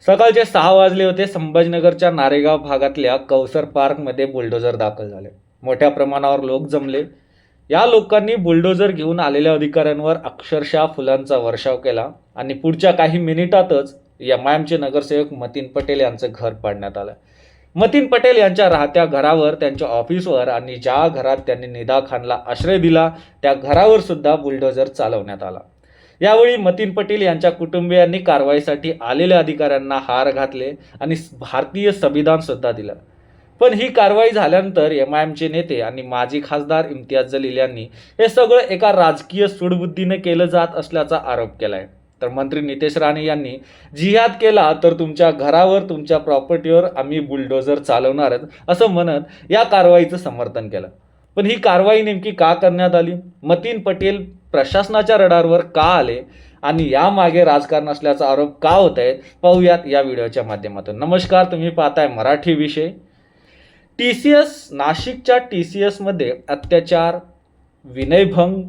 सकाळचे 6 वाजले होते. संभाजीनगरच्या नारेगाव भागातल्या कौसर पार्कमध्ये बुलडोझर दाखल झाले. मोठ्या प्रमाणावर लोक जमले. या लोकांनी बुलडोझर घेऊन आलेल्या अधिकाऱ्यांवर अक्षरशः फुलांचा वर्षाव केला आणि पुढच्या काही मिनिटातच एमआयएमचे नगरसेवक मतीन पटेल यांचं घर पाडण्यात आलं. मतीन पटेल यांच्या राहत्या घरावर, त्यांच्या ऑफिसवर आणि ज्या घरात त्यांनी निदा खानला आश्रय दिला त्या घरावर सुद्धा बुलडोझर चालवण्यात आला. यावेळी मतीन पटेल यांच्या कुटुंबियांनी कारवाईसाठी आलेल्या अधिकाऱ्यांना हार घातले आणि भारतीय संविधान सुद्धा दिलं. पण ही कारवाई झाल्यानंतर एमआयएमचे नेते आणि माजी खासदार इम्तियाज जलील यांनी हे सगळं एका राजकीय सूडबुद्धीने केलं जात असल्याचा आरोप केलाय. तर मंत्री नितेश राणे यांनी जिहाद केला तर तुमच्या घरावर, तुमच्या प्रॉपर्टीवर आम्ही बुलडोझर चालवणारच असं म्हणत या कारवाईचं समर्थन केलं. पण ही कारवाई नेमकी का करण्यात आली? मतीन पटेल प्रशासनाच्या रडारवर का आले आणि यामागे राजकारण असल्याचा आरोप का होत आहे, पाहूयात या व्हिडिओच्या माध्यमातून. नमस्कार, तुम्ही पाहताय मराठी विषय. नाशिकच्या TCS मध्ये अत्याचार, विनयभंग,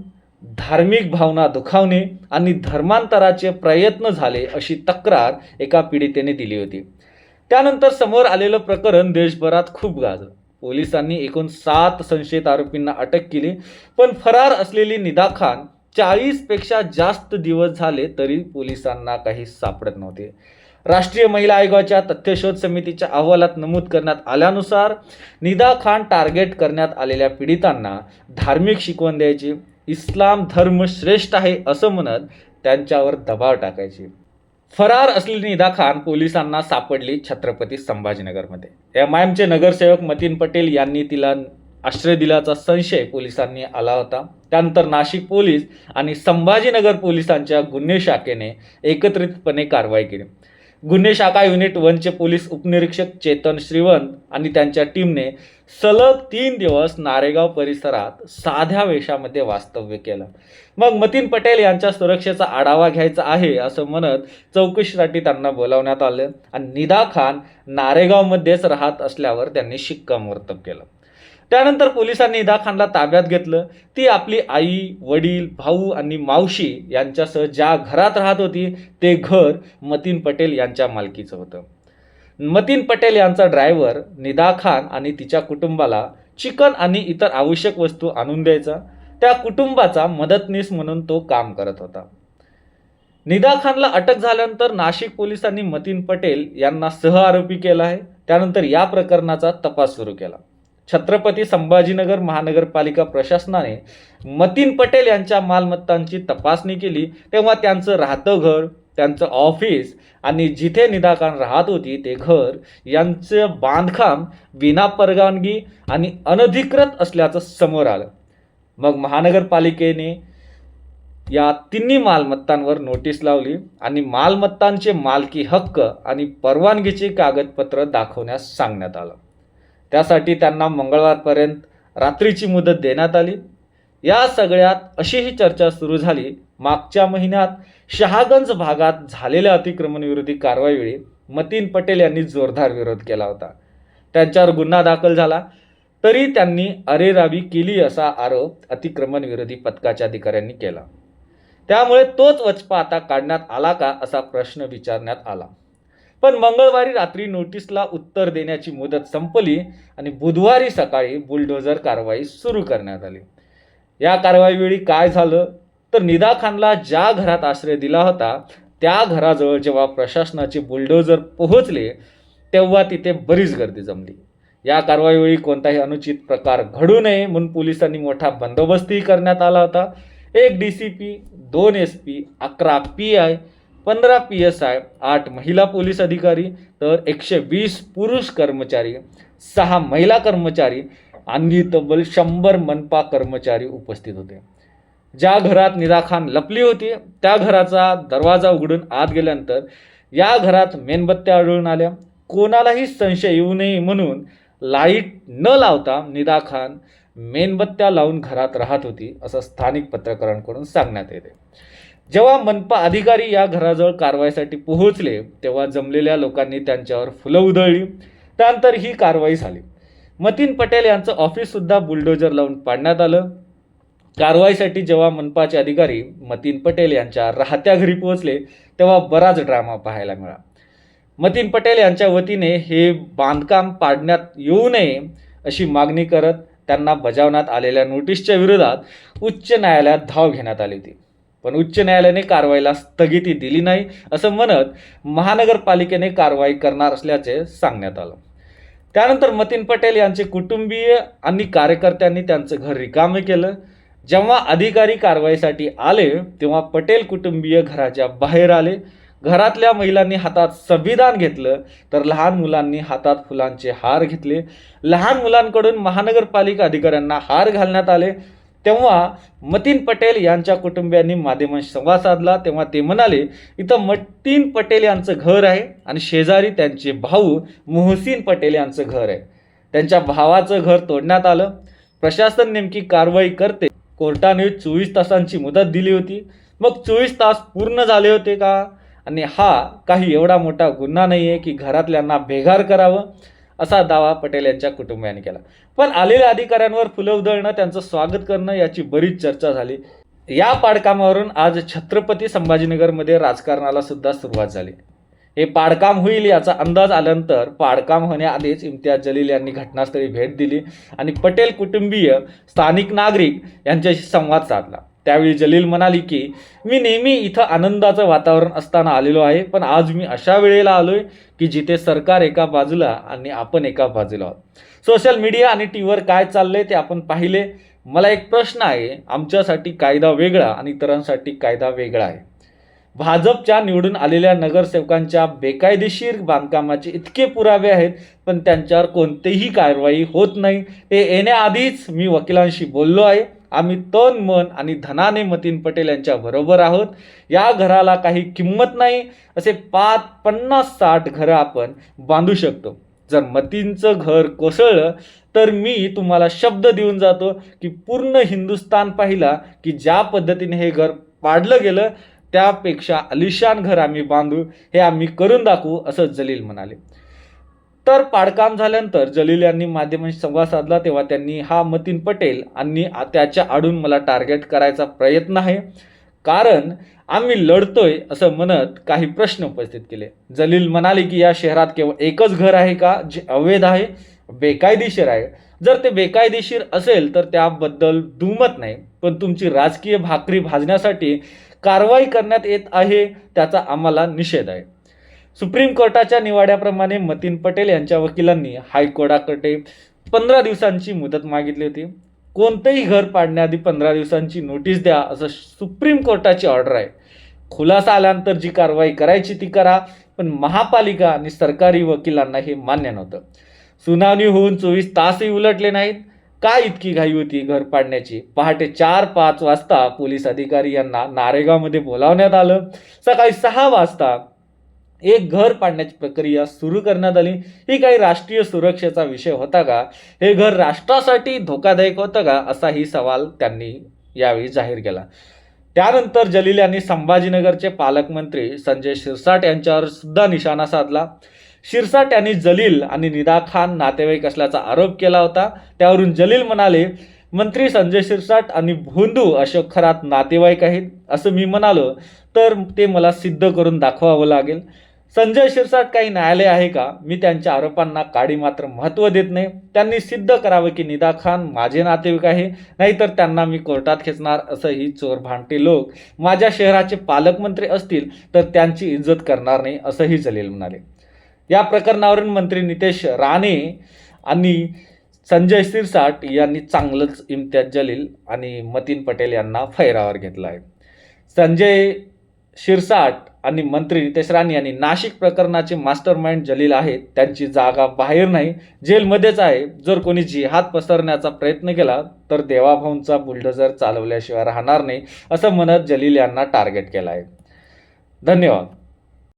धार्मिक भावना दुखावणे आणि धर्मांतराचे प्रयत्न झाले अशी तक्रार एका पीडितेने दिली होती. त्यानंतर समोर आलेलं प्रकरण देशभरात खूप गाजलं. पोलिसांनी एकूण 7 संशयित आरोपींना अटक केली. पण फरार असलेली निदा खान 40 पेक्षा जास्त दिवस झाले तरी पोलिसांना काही सापडत नव्हते. राष्ट्रीय महिला आयोगाच्या तथ्यशोध समितीच्या अहवालात नमूद करण्यात आल्यानुसार निदा खान टार्गेट करण्यात आलेल्या पीडितांना धार्मिक शिकवण द्यायची, इस्लाम धर्म श्रेष्ठ आहे असं म्हणत त्यांच्यावर दबाव टाकायची. फरार असलेली निदा खान पोलिसांना सापडली छत्रपती संभाजीनगरमध्ये. एमआयएमचे नगरसेवक मतीन पटेल यांनी तिला आश्रय दिल्याचा संशय पोलिसांनी आला होता. त्यानंतर नाशिक पोलीस आणि संभाजीनगर पोलिसांच्या गुन्हे शाखेने एकत्रितपणे कारवाई केली. गुन्हे शाखा युनिट 1चे पोलीस उपनिरीक्षक चेतन श्रीवंत आणि त्यांच्या टीमने सलग 3 दिवस नारेगाव परिसरात साध्या वेशामध्ये वास्तव्य केलं. मग मतीन पटेल यांच्या सुरक्षेचा आढावा घ्यायचा आहे असं म्हणत चौकशीसाठी त्यांना बोलावण्यात आलं आणि निदा खान नारेगावमध्येच राहत असल्यावर त्यांनी शिक्कामोर्तब केलं. त्यानंतर पोलिसांनी निदा खानला ताब्यात घेतलं. ती आपली आई, वडील, भाऊ आणि मावशी यांच्यासह ज्या घरात राहत होती ते घर मतीन पटेल यांच्या मालकीचं होतं. मतीन पटेल यांचा ड्रायव्हर निदा खान आणि तिच्या कुटुंबाला चिकन आणि इतर आवश्यक वस्तू आणून द्यायचा. त्या कुटुंबाचा मदतनीस म्हणून तो काम करत होता. निदा खानला अटक झाल्यानंतर नाशिक पोलिसांनी मतीन पटेल यांना सहआरोपी केला आहे. त्यानंतर या प्रकरणाचा तपास सुरू केला. छत्रपती संभाजीनगर महानगरपालिका प्रशासनाने मतीन पटेल यांच्या मालमत्तांची तपासणी केली. तेव्हा त्यांचं राहतं घर, त्यांचं ऑफिस आणि जिथे निदा खान राहत होती ते घर यांचं बांधकाम विनापरवानगी आणि अनधिकृत असल्याचं समोर आलं. मग महानगरपालिकेने या तिन्ही मालमत्तांवर नोटीस लावली आणि मालमत्तांचे मालकी हक्क आणि परवानगीचे कागदपत्र दाखवण्यास सांगण्यात आलं. त्यासाठी त्यांना मंगळवारपर्यंत रात्रीची मुदत देण्यात आली. या सगळ्यात अशीही चर्चा सुरू झाली, मागच्या महिन्यात शहागंज भागात झालेल्या अतिक्रमणविरोधी कारवाईवेळी मतीन पटेल यांनी जोरदार विरोध केला होता. त्यांच्यावर गुन्हा दाखल झाला तरी त्यांनी अरेरावी केली असा आरोप अतिक्रमण विरोधी पथकाच्या अधिकाऱ्यांनी केला. त्यामुळे तोच वचपा आता काढण्यात आला का असा प्रश्न विचारण्यात आला. पण मंगळवारी रात्री नोटीसला उत्तर देण्याची मुदत संपली आणि बुधवारी सकाळी बुलडोझर कारवाई सुरू करण्यात आली. या कारवाईवेळी काय झालं तर निदा खानला ज्या घरात आश्रय दिला होता त्या घराजवळ जेव्हा प्रशासनाचे बुलडोझर पोहोचले तेव्हा तिथे बरीच गर्दी जमली. या कारवाईवेळी कोणताही अनुचित प्रकार घडू नये म्हणून पोलिसांनी मोठा बंदोबस्तही करण्यात आला होता. 1 DCP, 2 SP, 11 PI, 15 PSI, 8 महिला पोलीस अधिकारी तर 120 पुरुष कर्मचारी, 6 महिला कर्मचारी आणि तब्बल 100 मनपा कर्मचारी उपस्थित होते. ज्या घरात निदा खान लपली होती त्या घराचा दरवाजा उघडून आत गेल्यानंतर या घरात मेणबत्त्या आढळून आल्या. कोणालाही संशय येऊ नये म्हणून लाईट न लावता निदा खान मेणबत्त्या लावून घरात राहत होती असं स्थानिक पत्रकारांकडून सांगण्यात येते. जेव्हा मनपा अधिकारी या घराजवळ कारवाईसाठी पोहोचले तेव्हा जमलेल्या लोकांनी त्यांच्यावर फुलं उधळली. त्यानंतर ही कारवाई झाली. मतीन पटेल यांचं ऑफिस सुद्धा बुलडोझर लावून पाडण्यात आलं. कारवाईसाठी जेव्हा मनपाचे अधिकारी मतीन पटेल यांच्या राहत्या घरी पोहोचले तेव्हा बराच ड्रामा पाहायला मिळाला. मतीन पटेल यांच्या वतीने हे बांधकाम पाडण्यात येऊ नये अशी मागणी करत त्यांना बजावण्यात आलेल्या नोटीसच्या विरोधात उच्च न्यायालयात धाव घेण्यात आली होती. पण उच्च न्यायालयाने कारवाईला स्थगिती दिली नाही असं म्हणत महानगरपालिकेने कारवाई करणार असल्याचे सांगण्यात आलं. त्यानंतर मतीन पटेल यांचे कुटुंबीय आणि कार्यकर्त्यांनी त्यांचं घर रिकामे केलं. जेव्हा अधिकारी कारवाईसाठी आले तेव्हा पटेल कुटुंबीय घराच्या बाहेर आले. घरातल्या महिलांनी हातात संविधान घेतलं तर लहान मुलांनी हातात फुलांचे हार घेतले. लहान मुलांकडून महानगरपालिका अधिकाऱ्यांना हार घालण्यात आले. तेव्हा मतीन पटेल यांच्या कुटुंबियांनी माध्यमांशी संवाद साधला. तेव्हा ते म्हणाले, इथं मतीन पटेल यांचं घर आहे आणि शेजारी त्यांचे भाऊ मोहसिन पटेल यांचं घर आहे. त्यांच्या भावाचं घर तोडण्यात आलं. प्रशासन नेमकी कारवाई करते. कोर्टाने 24 तासांची मुदत दिली होती. मग 24 तास पूर्ण झाले होते का? आणि हा काही एवढा मोठा गुन्हा नाही आहे की घरातल्यांना बेघर करावं, असा दावा पटेल यांच्या कुटुंबियांनी केला. पण आलेल्या अधिकाऱ्यांवर फुलं उधळणं, त्यांचं स्वागत करणं याची बरीच चर्चा झाली. या पाडकामावरून आज छत्रपती संभाजीनगरमध्ये राजकारणाला सुद्धा सुरुवात झाली. हे पाडकाम होईल याचा अंदाज आल्यानंतर पाडकाम होण्याआधीच इम्तियाज जलील यांनी घटनास्थळी भेट दिली आणि पटेल कुटुंबीय, स्थानिक नागरिक यांच्याशी संवाद साधला. त्यावेळी जलील म्हणाली की मी नेहमी इथं आनंदाचं वातावरण असताना आलेलो आहे, पण आज मी अशा वेळेला आलोय की जिथे सरकार एका बाजूला आणि आपण एका बाजूला आहोत. सोशल मीडिया आणि टीव्हीवर काय चाललंय ते आपण पाहिले. मला एक प्रश्न आहे, आमच्यासाठी कायदा वेगळा आणि इतरांसाठी कायदा वेगळा आहे. भाजपच्या निवडून आलेल्या नगरसेवकांच्या बेकायदेशीर बांधकामाचे इतके पुरावे आहेत, पण त्यांच्यावर कोणतीही कारवाई होत नाही. हे येण्याआधीच मी वकिलांशी बोललो आहे. आम्ही तन, मन आणि धनाने मतीन पटेल यांच्या बरोबर आहोत. या घराला काही किंमत नाही. असे 50-60 घरं आपण बांधू शकतो. जर मतींचं घर कोसळलं तर मी तुम्हाला शब्द देऊन जातो की पूर्ण हिंदुस्थान पाहिला की ज्या पद्धतीने हे घर पाडलं गेलं त्यापेक्षा आलिशान घर आम्ही बांधू, हे आम्ही करून दाखवू, असं जलील म्हणाले. तर पाडकाम झाल्यानंतर जलील यांनी माध्यमांशी संवाद साधला. तेव्हा त्यांनी हा मतीन पटेल आणि त्याच्या आडून मला टार्गेट करायचा प्रयत्न आहे, कारण आम्ही लढतोय असं म्हणत काही प्रश्न उपस्थित केले. जलील म्हणाले की या शहरात केवळ एकच घर आहे का जे अवैध आहे, बेकायदेशीर आहे? जर ते बेकायदेशीर असेल तर त्याबद्दल दुमत नाही, पण तुमची राजकीय भाकरी भाजण्यासाठी कारवाई करण्यात येत आहे त्याचा आम्हाला निषेध आहे. सुप्रीम कोर्टाच्या निवाड्याप्रमाणे मतीन पटेल यांच्या वकिलांनी हायकोर्टाकडे 15 दिवसांची मुदत मागितली होती. कोणतेही घर पाडण्याआधी 15 दिवसांची नोटीस द्या, असं सुप्रीम कोर्टाची ऑर्डर आहे. खुलासा आल्यानंतर जी कारवाई करायची ती करा, पण महापालिका आणि सरकारी वकिलांना हे मान्य नव्हतं. सुनावणी होऊन 24 तासही उलटले नाहीत. काय इतकी घाई होती घर पाडण्याची? पहाटे 4-5 वाजता पोलीस अधिकारी यांना नारेगावमध्ये बोलावण्यात आलं. सकाळी 6 वाजता एक घर पाडण्याची प्रक्रिया सुरू करण्यात आली. ही काही राष्ट्रीय सुरक्षेचा विषय होता का? हे घर राष्ट्रासाठी धोकादायक होतं का? असाही सवाल त्यांनी यावेळी जाहीर केला. त्यानंतर जलील यांनी संभाजीनगरचे पालकमंत्री संजय शिरसाट यांच्यावर सुद्धा निशाणा साधला. शिरसाट यांनी जलील आणि निदा खान नातेवाईक असल्याचा आरोप केला होता. त्यावरून जलील म्हणाले, मंत्री संजय शिरसाट आणि भोंदू अशोक खरात नातेवाईक आहेत असं मी म्हणालो तर ते मला सिद्ध करून दाखवावं लागेल. संजय शिरसाट काही न्यायालय आहे का? मी त्यांच्या आरोपांना काडी मात्र महत्त्व देत नाही. त्यांनी सिद्ध करावं की निदा खान माझे नातेवाईक आहे, नाहीतर त्यांना मी कोर्टात खेचणार. असंही चोर भांडे लोक माझ्या शहराचे पालकमंत्री असतील तर त्यांची इज्जत करणार नाही, असंही जलील म्हणाले. या प्रकरणावरून मंत्री नितेश राणे आणि संजय शिरसाट यांनी चांगलंच इम्तियाज जलील आणि मतीन पटेल यांना फैरावर घेतला आहे. संजय शिरसाट आणि मंत्री नितेश राणे यांनी नाशिक प्रकरणाचे मास्टरमाइंड जलील आहेत. त्यांची जागा बाहेर नाही, जेलमध्येच आहे. जर कोणी जिहाद पसरण्याचा प्रयत्न केला तर देवाभाऊंचा बुलडोझर चालवल्याशिवाय राहणार नाही, असं म्हणत जलील यांना टार्गेट केलं आहे. धन्यवाद.